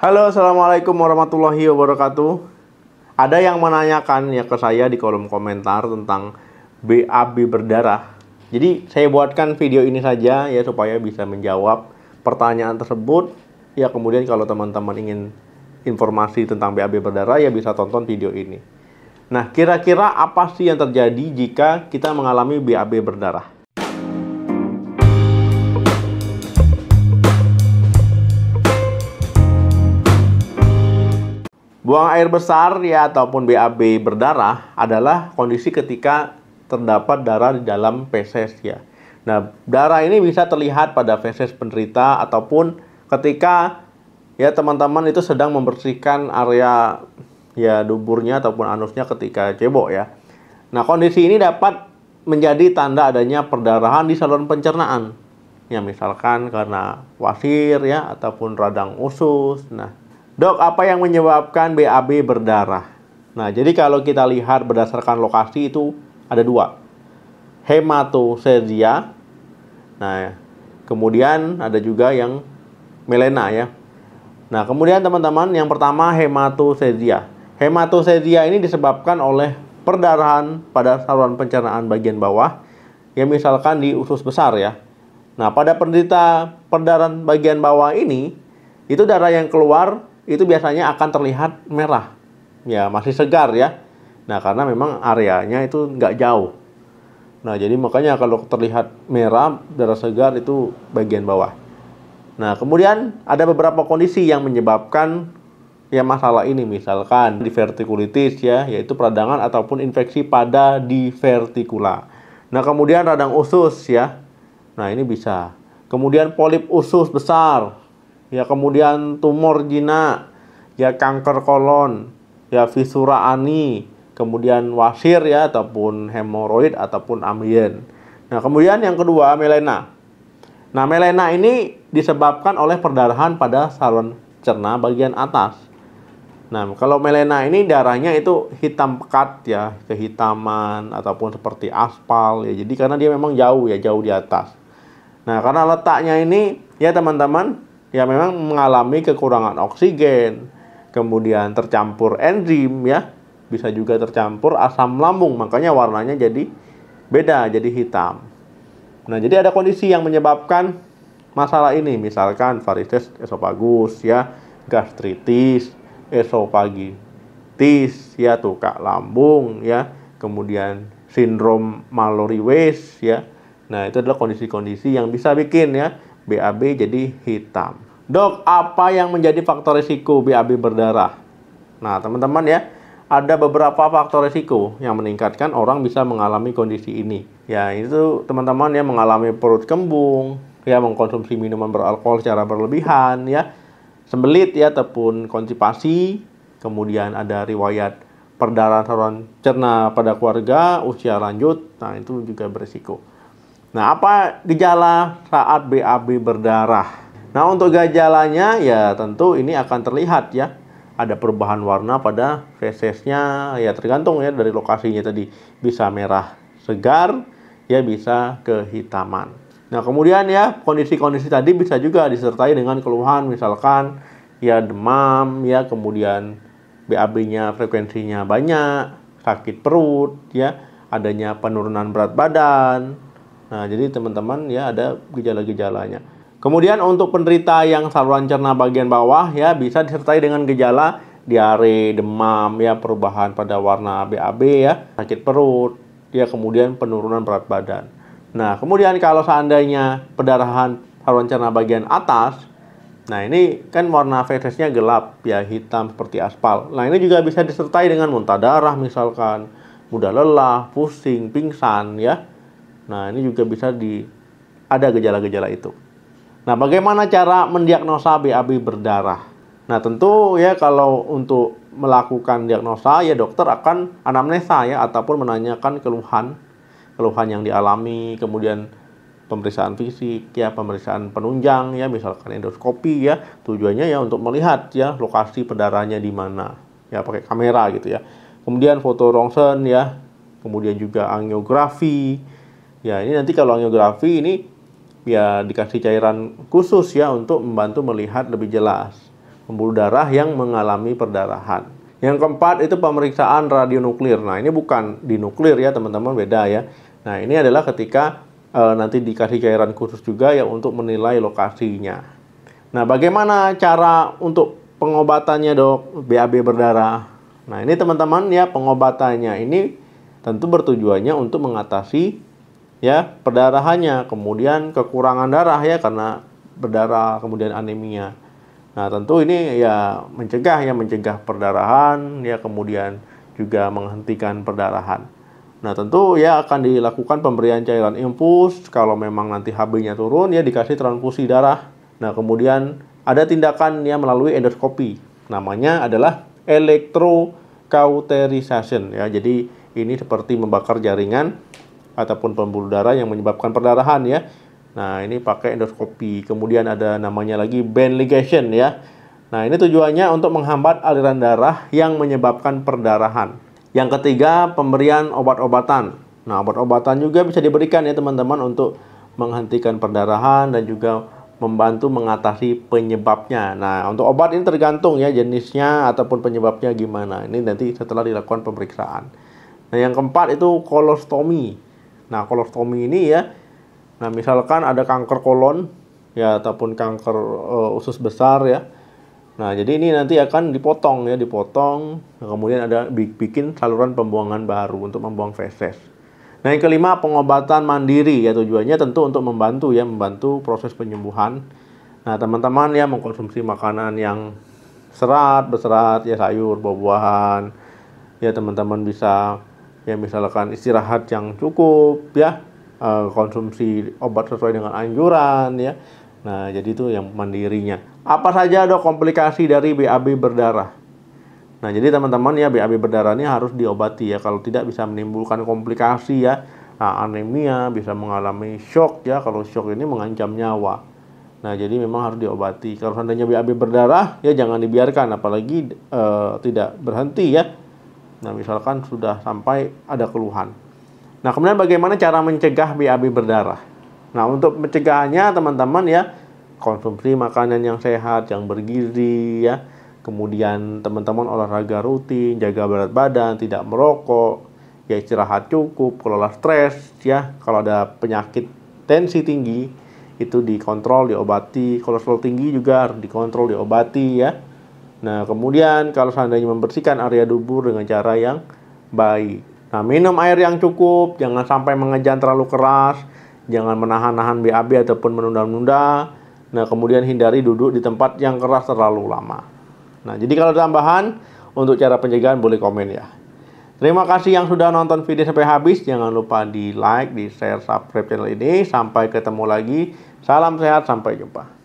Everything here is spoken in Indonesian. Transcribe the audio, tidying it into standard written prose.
Halo, assalamualaikum warahmatullahi wabarakatuh. Ada yang menanyakan ya ke saya di kolom komentar tentang BAB berdarah. Jadi saya buatkan video ini saja ya supaya bisa menjawab pertanyaan tersebut. Ya kemudian kalau teman-teman ingin informasi tentang BAB berdarah ya bisa tonton video ini. Nah, kira-kira apa sih yang terjadi jika kita mengalami BAB berdarah? Buang air besar ya ataupun BAB berdarah adalah kondisi ketika terdapat darah di dalam feses ya. Nah, darah ini bisa terlihat pada feses penderita ataupun ketika ya teman-teman itu sedang membersihkan area ya duburnya ataupun anusnya ketika cebok ya. Nah, kondisi ini dapat menjadi tanda adanya perdarahan di saluran pencernaan. Ya, misalkan karena wasir ya ataupun radang usus. Nah, Dok, apa yang menyebabkan BAB berdarah? Nah, jadi kalau kita lihat berdasarkan lokasi itu ada dua. Hematosedia. Nah, kemudian ada juga yang melena ya. Nah, kemudian teman-teman, yang pertama hematosedia. Hematosedia ini disebabkan oleh perdarahan pada saluran pencernaan bagian bawah. Ya, misalkan di usus besar ya. Nah, pada penderita perdarahan bagian bawah ini, itu darah yang keluar itu biasanya akan terlihat merah. Ya, masih segar ya. Nah, karena memang areanya itu nggak jauh. Nah, jadi makanya kalau terlihat merah, darah segar itu bagian bawah. Nah, kemudian ada beberapa kondisi yang menyebabkan ya masalah ini. Misalkan divertikulitis ya, yaitu peradangan ataupun infeksi pada divertikula. Nah, kemudian radang usus ya. Nah, ini bisa. Kemudian polip usus besar. Ya, kemudian tumor jinak, ya kanker kolon, ya fisura ani, kemudian wasir ya ataupun hemoroid ataupun ambien. Nah, kemudian yang kedua melena. Nah, melena ini disebabkan oleh perdarahan pada saluran cerna bagian atas. Nah, kalau melena ini darahnya itu hitam pekat ya, kehitaman ataupun seperti aspal ya. Jadi karena dia memang jauh ya, jauh di atas. Nah, karena letaknya ini ya teman-teman ya memang mengalami kekurangan oksigen, kemudian tercampur enzim ya, bisa juga tercampur asam lambung, makanya warnanya jadi beda, jadi hitam. Nah, jadi ada kondisi yang menyebabkan masalah ini, misalkan varises esofagus ya, gastritis, esofagitis ya, tukak lambung ya, kemudian sindrom Mallory-Weiss ya. Nah, itu adalah kondisi-kondisi yang bisa bikin ya BAB jadi hitam. Dok, apa yang menjadi faktor risiko BAB berdarah? Nah, teman-teman ya, ada beberapa faktor risiko yang meningkatkan orang bisa mengalami kondisi ini. Ya, itu teman-teman ya mengalami perut kembung, ya mengkonsumsi minuman beralkohol secara berlebihan, ya sembelit ya ataupun konstipasi, kemudian ada riwayat perdarahan saluran cerna pada keluarga, usia lanjut, nah itu juga berisiko. Nah, apa gejala saat BAB berdarah? Nah, untuk gejalanya ya tentu ini akan terlihat ya. Ada perubahan warna pada fesesnya, ya tergantung ya dari lokasinya tadi. Bisa merah segar, ya bisa kehitaman. Nah, kemudian ya kondisi-kondisi tadi bisa juga disertai dengan keluhan misalkan ya demam, ya kemudian BAB-nya frekuensinya banyak, sakit perut, ya adanya penurunan berat badan. Nah, jadi teman-teman ya ada gejala-gejalanya. Kemudian untuk penderita yang saluran cerna bagian bawah ya bisa disertai dengan gejala diare, demam, ya perubahan pada warna BAB ya, sakit perut, ya kemudian penurunan berat badan. Nah, kemudian kalau seandainya pendarahan saluran cerna bagian atas, nah ini kan warna fesesnya gelap ya, hitam seperti aspal. Nah, ini juga bisa disertai dengan muntah darah misalkan, mudah lelah, pusing, pingsan ya. Nah, ini juga bisa ada gejala-gejala itu. Nah, bagaimana cara mendiagnosa BAB berdarah? Nah, tentu ya kalau untuk melakukan diagnosa ya dokter akan anamnesa ya ataupun menanyakan keluhan yang dialami, kemudian pemeriksaan fisik ya, pemeriksaan penunjang ya, misalkan endoskopi ya. Tujuannya ya untuk melihat ya lokasi perdarahannya di mana. Ya pakai kamera gitu ya. Kemudian foto rongsen ya, kemudian juga angiografi. Ya, ini nanti kalau angiografi ini ya dikasih cairan khusus ya untuk membantu melihat lebih jelas. pembuluh darah yang mengalami perdarahan. Yang keempat itu pemeriksaan radionuklir. Nah, ini bukan di nuklir ya teman-teman, beda ya. Nah, ini adalah ketika nanti dikasih cairan khusus juga ya untuk menilai lokasinya. Nah, bagaimana cara untuk pengobatannya dok, BAB berdarah? Nah, ini teman-teman ya, pengobatannya ini tentu bertujuannya untuk mengatasi ya perdarahannya, kemudian kekurangan darah ya karena berdarah, kemudian anemia. Nah, tentu ini ya mencegah perdarahan ya, kemudian juga menghentikan perdarahan. Nah, tentu ya akan dilakukan pemberian cairan infus. Kalau memang nanti HB-nya turun ya dikasih transfusi darah. Nah, kemudian ada tindakan ya melalui endoskopi. Namanya adalah electrocauterization ya. Jadi ini seperti membakar jaringan ataupun pembuluh darah yang menyebabkan perdarahan ya. Nah, ini pakai endoskopi. Kemudian ada namanya lagi band ligation ya. Nah, ini tujuannya untuk menghambat aliran darah yang menyebabkan perdarahan. Yang ketiga, pemberian obat-obatan. Nah, obat-obatan juga bisa diberikan ya teman-teman untuk menghentikan perdarahan dan juga membantu mengatasi penyebabnya. Nah, untuk obat ini tergantung ya jenisnya ataupun penyebabnya gimana. Ini nanti setelah dilakukan pemeriksaan. Nah, yang keempat itu kolostomi. Nah, kolostomi ini ya, nah misalkan ada kanker kolon ya ataupun kanker usus besar ya. Nah, jadi ini nanti akan dipotong ya, dipotong. Nah, kemudian ada bikin saluran pembuangan baru untuk membuang feses. Nah, yang kelima pengobatan mandiri ya, tujuannya tentu untuk membantu proses penyembuhan. Nah, teman-teman ya mengkonsumsi makanan yang berserat ya, sayur, buah-buahan. Ya, teman-teman bisa ya misalkan istirahat yang cukup ya, konsumsi obat sesuai dengan anjuran ya. Nah, jadi itu yang mandirinya. Apa saja dok komplikasi dari BAB berdarah? Nah, jadi teman-teman ya BAB berdarah ini harus diobati ya. Kalau tidak bisa menimbulkan komplikasi ya. Nah, anemia, bisa mengalami shock ya. Kalau shock ini mengancam nyawa. Nah, jadi memang harus diobati. Kalau seandainya BAB berdarah ya jangan dibiarkan, apalagi tidak berhenti ya. Nah, misalkan sudah sampai ada keluhan. Nah, kemudian bagaimana cara mencegah BAB berdarah? Nah, untuk pencegahannya teman-teman ya, konsumsi makanan yang sehat, yang bergizi ya. Kemudian teman-teman olahraga rutin, jaga berat badan, tidak merokok, ya istirahat cukup, kelola stres ya. Kalau ada penyakit tensi tinggi itu dikontrol, diobati. Kolesterol tinggi juga harus dikontrol, diobati ya. Nah, kemudian kalau seandainya membersihkan area dubur dengan cara yang baik. Nah, minum air yang cukup, jangan sampai mengejan terlalu keras, jangan menahan-nahan BAB ataupun menunda-nunda. Nah, kemudian hindari duduk di tempat yang keras terlalu lama. Nah, jadi kalau ada tambahan untuk cara pencegahan boleh komen ya. Terima kasih yang sudah nonton video sampai habis. Jangan lupa di like, di share, subscribe channel ini. Sampai ketemu lagi. Salam sehat, sampai jumpa.